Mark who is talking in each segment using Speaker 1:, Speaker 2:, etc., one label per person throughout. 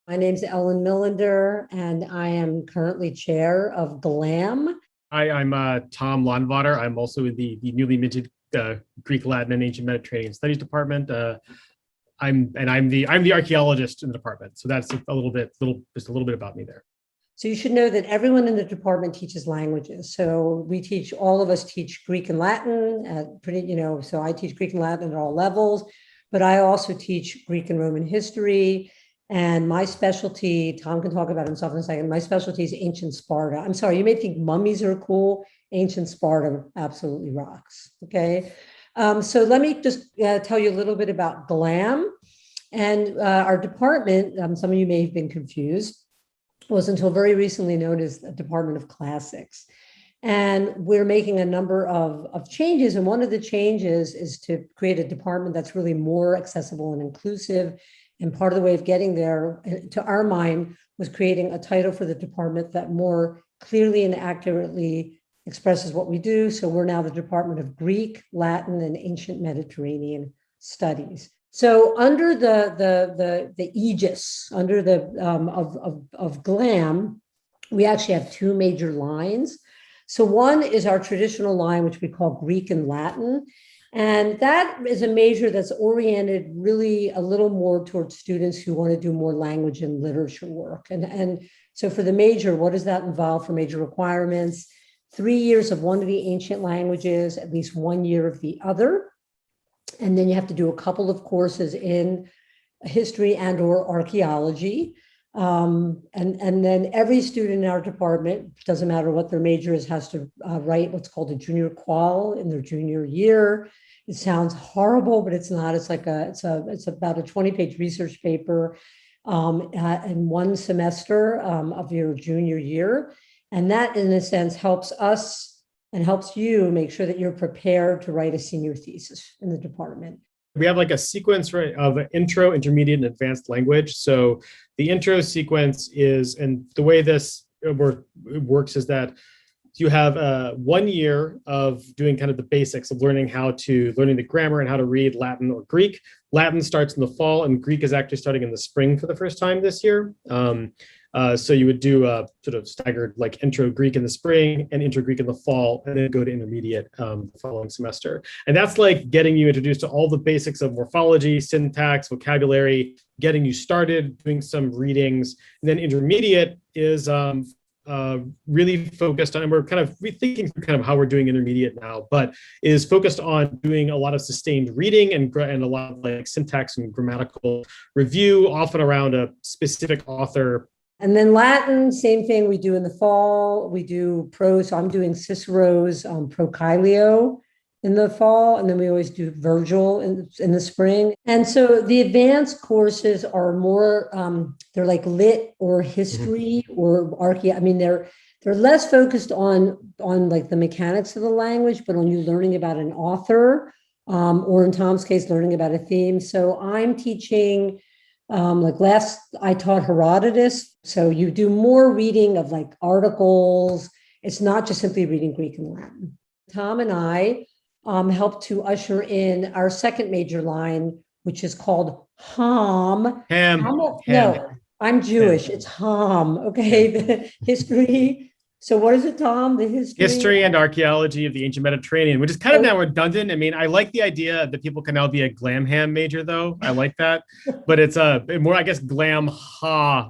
Speaker 1: My name's Ellen Millender, and I am currently chair of GLAM.
Speaker 2: I'm Tom Landvatter. I'm also in the newly minted Greek, Latin, and Ancient Mediterranean Studies department. I'm the archaeologist in the department. So that's just a little bit about me there.
Speaker 1: So you should know that everyone in the department teaches languages. So all of us teach Greek and Latin so I teach Greek and Latin at all levels, but I also teach Greek and Roman history. And my specialty, Tom can talk about himself in a second, my specialty is ancient Sparta. I'm sorry, you may think mummies are cool. Ancient Sparta absolutely rocks, okay? So let me just tell you a little bit about GLAM. And our department, some of you may have been confused, was until very recently known as the Department of Classics. And we're making a number of changes. And one of the changes is to create a department that's really more accessible and inclusive. And part of the way of getting there, to our mind, was creating a title for the department that more clearly and accurately expresses what we do. So we're now the Department of Greek, Latin, and Ancient Mediterranean Studies. So under the aegis, under of GLAM, we actually have two major lines. So one is our traditional line, which we call Greek and Latin. And that is a major that's oriented really a little more towards students who want to do more language and literature work. And so for the major, what does that involve for major requirements? 3 years of one of the ancient languages, at least 1 year of the other. And then you have to do a couple of courses in history and or archaeology. And then every student in our department, doesn't matter what their major is, has to write what's called a junior qual in their junior year. It sounds horrible, but it's not. It's about a 20-page research paper in one semester of your junior year. And that, in a sense, helps us and helps you make sure that you're prepared to write a senior thesis in the department.
Speaker 2: We have like a sequence, right, of intro, intermediate, and advanced language. So the intro sequence is, and the way this works is that you have 1 year of doing kind of the basics of learning the grammar and how to read Latin or Greek. Latin starts in the fall, and Greek is actually starting in the spring for the first time this year. So you would do a sort of staggered like intro Greek in the spring and intro Greek in the fall, and then go to intermediate the following semester. And that's like getting you introduced to all the basics of morphology, syntax, vocabulary, getting you started, doing some readings. And then intermediate is really focused on, and we're kind of rethinking kind of how we're doing intermediate now, but is focused on doing a lot of sustained reading and a lot of like syntax and grammatical review, often around a specific author.
Speaker 1: And then Latin, same thing we do in the fall. We do prose. So I'm doing Cicero's Procilio in the fall, and then we always do Virgil in the spring. And so the advanced courses are more, they're like lit or history or archaeology. I mean, they're less focused on like the mechanics of the language, but on you learning about an author, or in Tom's case, learning about a theme. So I'm teaching. I taught Herodotus. So you do more reading of like articles. It's not just simply reading Greek and Latin. Tom and I helped to usher in our second major line, which is called HOM. No, I'm Jewish. Ham. It's HOM. Okay. The history. So what is it, Tom? The
Speaker 2: history and archaeology of the ancient Mediterranean, which is kind of now redundant. I mean, I like the idea that people can now be a GLAM major, though. I like that, but it's more, I guess, GLAM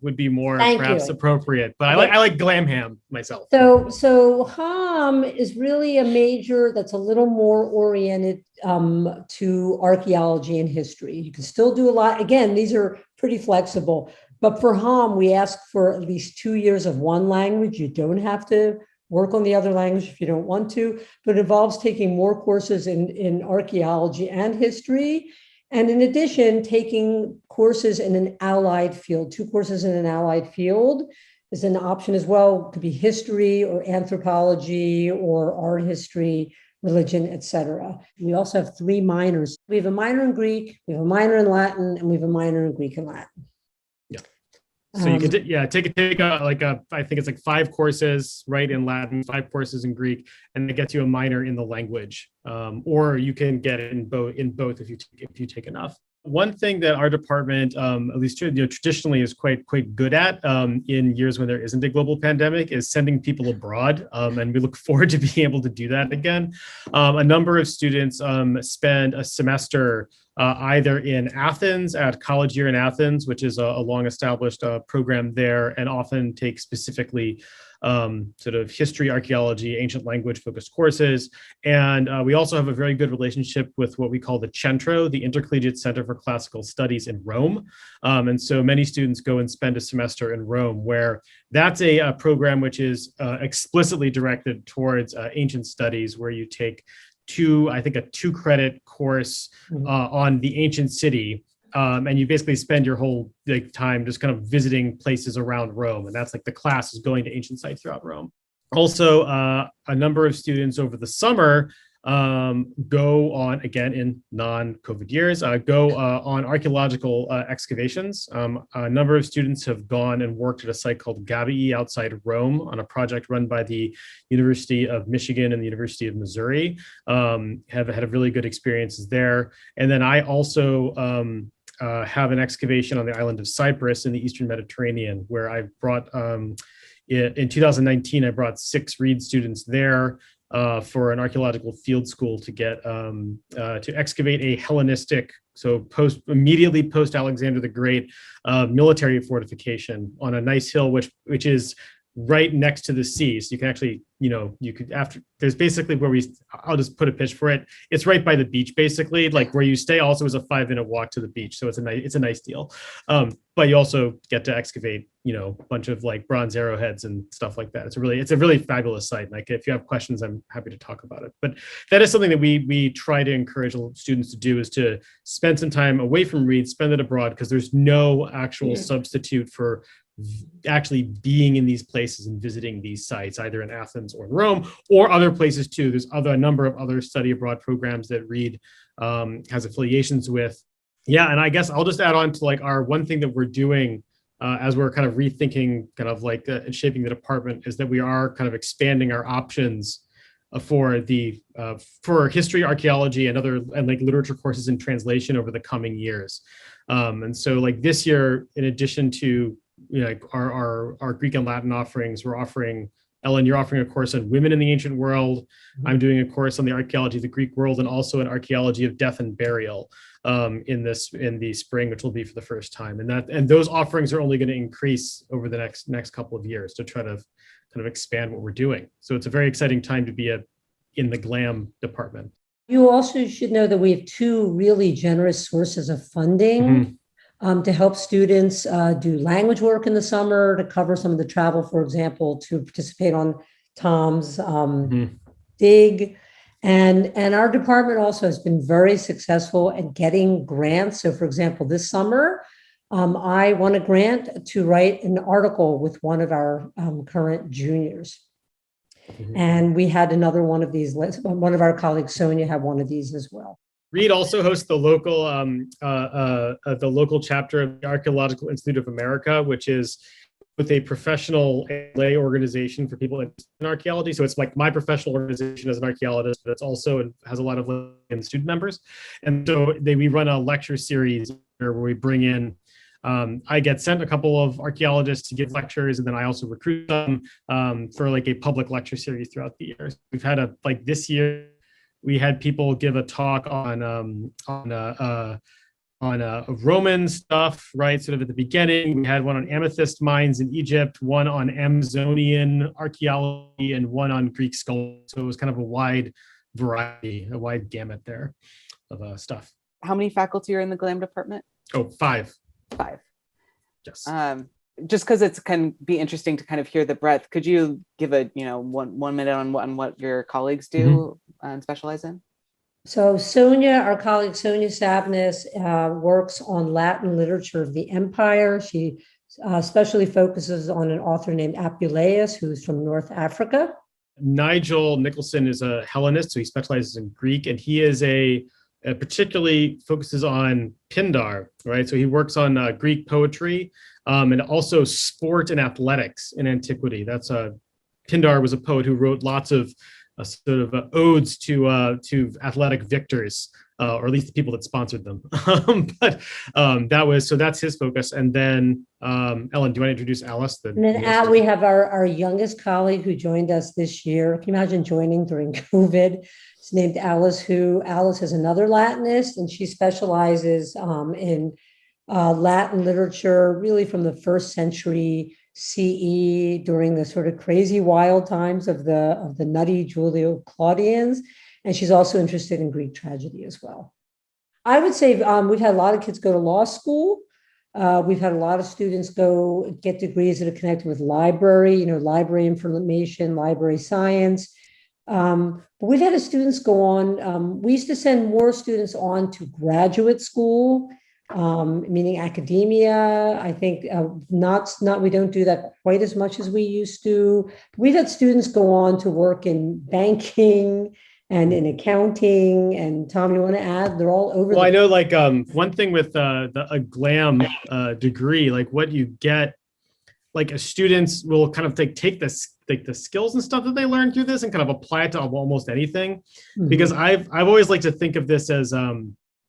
Speaker 2: would be more perhaps appropriate. But I like GLAM myself.
Speaker 1: So HOM is really a major that's a little more oriented to archaeology and history. You can still do a lot. Again, these are pretty flexible. But for HOM, we ask for at least 2 years of one language. You don't have to work on the other language if you don't want to, but it involves taking more courses in archaeology and history. And in addition, taking courses in an allied field. 2 courses in an allied field is an option as well. It could be history or anthropology or art history, religion, etc. We also have 3 minors. We have a minor in Greek, we have a minor in Latin, and we have a minor in Greek and Latin.
Speaker 2: So you could, take I think it's like 5 courses, right, in Latin, 5 courses in Greek, and that gets you a minor in the language. Or you can get it in both if you take enough. One thing that our department, at least traditionally, is quite good at in years when there isn't a global pandemic, is sending people abroad, and we look forward to being able to do that again. A number of students spend a semester either in Athens at College Year in Athens, which is a long-established program there, and often take specifically sort of history, archaeology, ancient language focused courses. And we also have a very good relationship with what we call the Centro, the Intercollegiate Center for Classical Studies in Rome. And so many students go and spend a semester in Rome, where that's a program which is explicitly directed towards ancient studies, where you take a 2-credit course on the ancient city. And you basically spend your whole time just kind of visiting places around Rome. And that's the class is going to ancient sites throughout Rome. Also, a number of students over the summer go on, again, in non-COVID years, go on archaeological excavations. A number of students have gone and worked at a site called Gabii outside Rome on a project run by the University of Michigan and the University of Missouri. Have had really good experiences there. And then I also have an excavation on the island of Cyprus in the Eastern Mediterranean, where I brought, in 2019, I brought 6 Reed students there for an archaeological field school to get to excavate a Hellenistic, so immediately post Alexander the Great, military fortification on a nice hill, which is right next to the sea. So you can actually, there's basically I'll just put a pitch for it. It's right by the beach, basically, where you stay also is a 5-minute walk to the beach. So it's a nice deal. But you also get to excavate, a bunch of bronze arrowheads and stuff like that. It's a really fabulous site. If you have questions, I'm happy to talk about it. But that is something that we try to encourage students to do, is to spend some time away from Reed, spend it abroad, because there's no actual substitute for actually being in these places and visiting these sites, either in Athens or Rome or other places too. There's a number of other study abroad programs that Reed has affiliations with. Yeah, and I guess I'll just add on to our one thing that we're doing as we're kind of rethinking and shaping the department, is that we are kind of expanding our options for history, archaeology, and literature courses in translation over the coming years. And so this year, in addition to our Greek and Latin offerings, we're offering, Ellen, you're offering a course on women in the ancient world. I'm doing a course on the archaeology of the Greek world, and also an archaeology of death and burial in the spring, which will be for the first time. And those offerings are only going to increase over the next couple of years to try to kind of expand what we're doing. So it's a very exciting time to be in the GLAM department.
Speaker 1: You also should know that we have 2 really generous sources of funding to help students do language work in the summer, to cover some of the travel, for example, to participate on Tom's dig. And our department also has been very successful at getting grants. So, for example, this summer, I won a grant to write an article with one of our current juniors. And we had another one of these. One of our colleagues, Sonia, had one of these as well.
Speaker 2: Reed also hosts the local chapter of the Archaeological Institute of America, which is with a professional lay organization for people in archaeology. So it's my professional organization as an archaeologist, but it's also has a lot of student members. And so we run a lecture series where we bring in, I get sent a couple of archaeologists to give lectures, and then I also recruit them for a public lecture series throughout the year. We've had this year, we had people give a talk on Roman stuff, right? Sort of at the beginning. We had one on amethyst mines in Egypt, one on Amazonian archaeology, and one on Greek sculpture. So it was kind of a wide variety, a wide gamut there of stuff.
Speaker 3: How many faculty are in the GLAM department?
Speaker 2: Oh, 5.
Speaker 3: 5.
Speaker 2: Yes.
Speaker 3: Just because it can be interesting to kind of hear the breadth, could you give a 1 minute on what your colleagues do and specialize in?
Speaker 1: So Sonia, our colleague Sonia Savnis, works on Latin literature of the empire. She especially focuses on an author named Apuleius, who's from North Africa.
Speaker 2: Nigel Nicholson is a Hellenist, so he specializes in Greek, and he is particularly focuses on Pindar, right? So he works on Greek poetry and also sport and athletics in antiquity. Pindar was a poet who wrote lots of sort of odes to athletic victors or at least the people that sponsored them. But that's his focus. And then Ellen, do you want to introduce Alice?
Speaker 1: And then we have our youngest colleague who joined us this year. Can you imagine joining during COVID? It's named Alice, who Alice is another Latinist, and she specializes in Latin literature, really from the 1st century CE, during the sort of crazy wild times of the nutty Julio Claudians. And she's also interested in Greek tragedy as well. I would say we've had a lot of kids go to law school. We've had a lot of students go get degrees that are connected with library, library information, library science. But we've had students go on. We used to send more students on to graduate school, meaning academia. I think we don't do that quite as much as we used to. We've had students go on to work in banking and in accounting. And Tom, you want to add? They're all over.
Speaker 2: Well, I know like one thing with a GLAM degree, like what you get, like students will kind of take this, like the skills and stuff that they learn through this and kind of apply it to almost anything. Mm-hmm. Because I've always liked to think of this as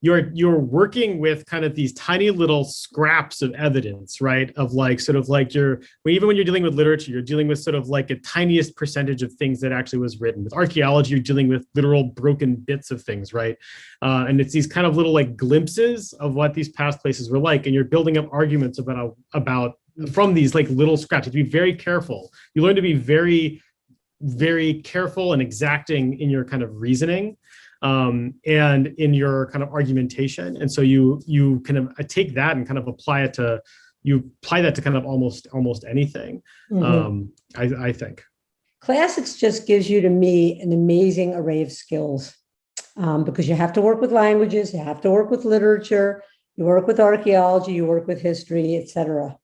Speaker 2: you're working with kind of these tiny little scraps of evidence, right? Of like sort of like even when you're dealing with literature, you're dealing with sort of like a tiniest percentage of things that actually was written. With archaeology, you're dealing with literal broken bits of things, right? And it's these kind of little like glimpses of what these past places were like, and you're building up arguments about from these like little scraps. You have to be very careful. You learn to be very, very careful and exacting in your kind of reasoning. And in your kind of argumentation. And so you kind of take that and kind of apply that to kind of almost anything. Mm-hmm. I think.
Speaker 1: Classics just gives you, to me, an amazing array of skills, because you have to work with languages, you have to work with literature, you work with archaeology, you work with history, etc.